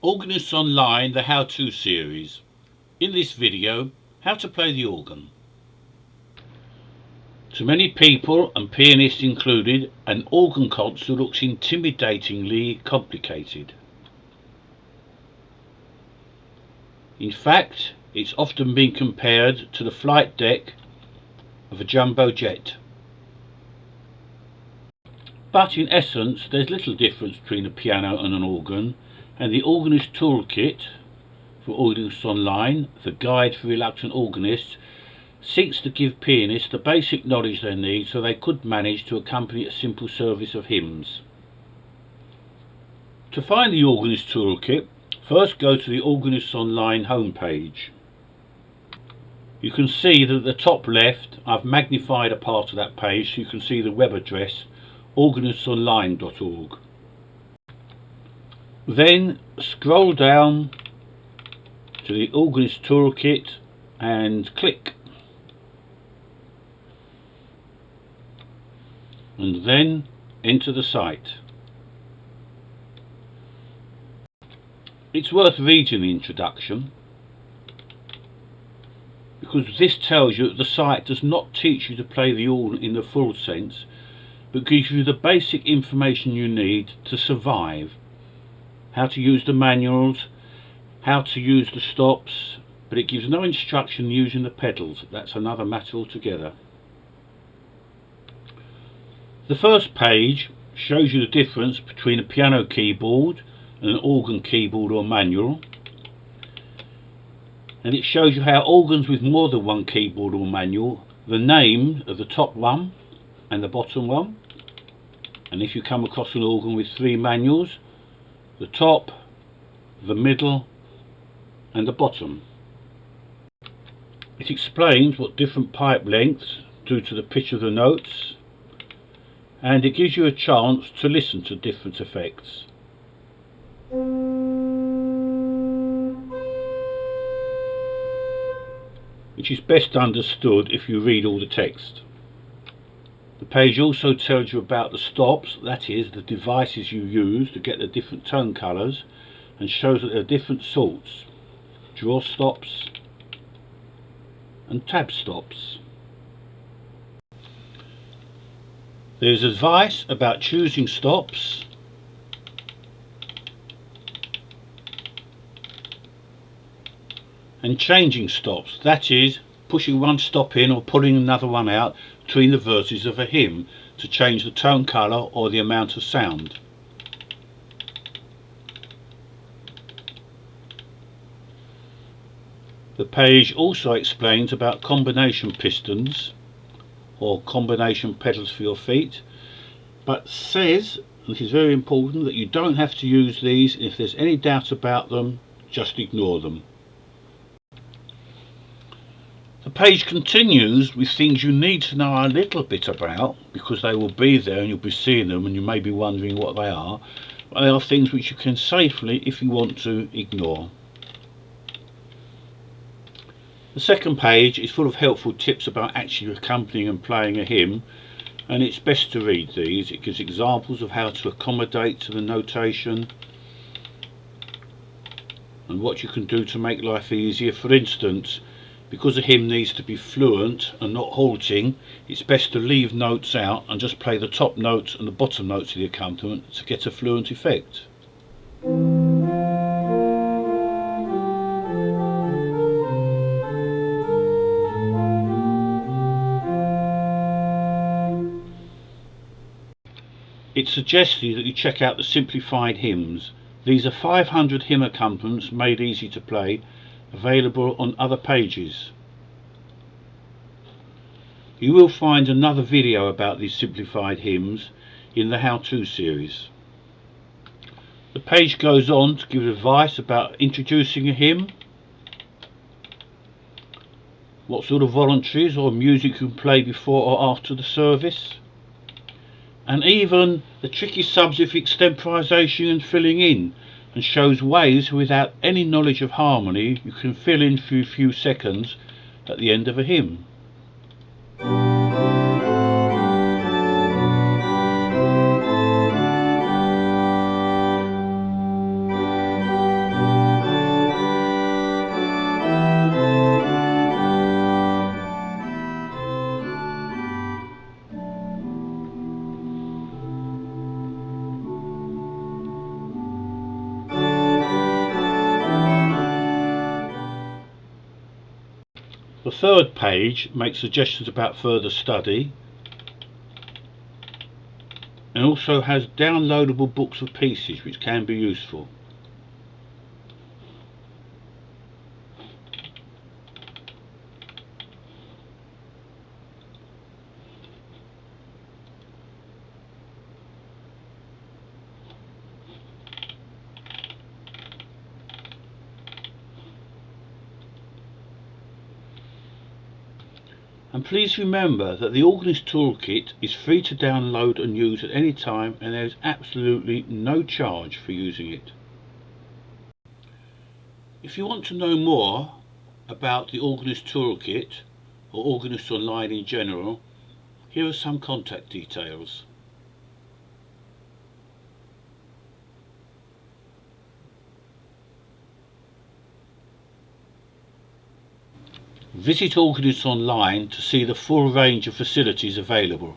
Organists Online, the how-to series. In this video, how to play the organ. To many people, and pianists included, an organ concert looks intimidatingly complicated. In fact, it's often been compared to the flight deck of a jumbo jet. But in essence, there's little difference between a piano and an organ, and the Organists Toolkit for Organists Online, the guide for reluctant organists, seeks to give pianists the basic knowledge they need so they could manage to accompany a simple service of hymns. To find the Organists Toolkit, first go to the Organists Online homepage. You can see that at the top left I've magnified a part of that page so you can see the web address organistsonline.org. Then scroll down to the Organist Toolkit and click, and then enter the site. It's worth reading the introduction, because this tells you that the site does not teach you to play the organ in the full sense, but gives you the basic information you need to survive. How to use the manuals, how to use the stops, but it gives no instruction using the pedals. That's another matter altogether. The first page shows you the difference between a piano keyboard and an organ keyboard or manual, and it shows you how organs with more than one keyboard or manual, the name of the top one and the bottom one, and if you come across an organ with three manuals, the top, the middle and the bottom. It explains what different pipe lengths do to the pitch of the notes, and it gives you a chance to listen to different effects. Which is best understood if you read all the text. The page also tells you about the stops, that is, the devices you use to get the different tone colours, and shows that there are different sorts: draw stops and tab stops. There's advice about choosing stops, and changing stops, that is, pushing one stop in or pulling another one out between the verses of a hymn to change the tone colour or the amount of sound. The page also explains about combination pistons or combination pedals for your feet, but says, and this is very important, that you don't have to use these. If there's any doubt about them, just ignore them. The page continues with things you need to know a little bit about, because they will be there and you'll be seeing them and you may be wondering what they are, but they are things which you can safely, if you want to, ignore. The second page is full of helpful tips about actually accompanying and playing a hymn, and it's best to read these. It gives examples of how to accommodate to the notation and what you can do to make life easier. For instance, because a hymn needs to be fluent and not halting, it's best to leave notes out and just play the top notes and the bottom notes of the accompaniment to get a fluent effect. It suggests that you check out the simplified hymns. These are 500 hymn accompaniments made easy to play, available on other pages. You will find another video about these simplified hymns in the how-to series. The page goes on to give advice about introducing a hymn, what sort of voluntaries or music you can play before or after the service, and even the tricky subject of extemporization and filling in, and shows ways without any knowledge of harmony you can fill in for a few seconds at the end of a hymn. The third page makes suggestions about further study and also has downloadable books of pieces which can be useful. And please remember that the Organist Toolkit is free to download and use at any time, and there is absolutely no charge for using it. If you want to know more about the Organist Toolkit or Organist Online in general, here are some contact details. Visit Organists Online to see the full range of facilities available.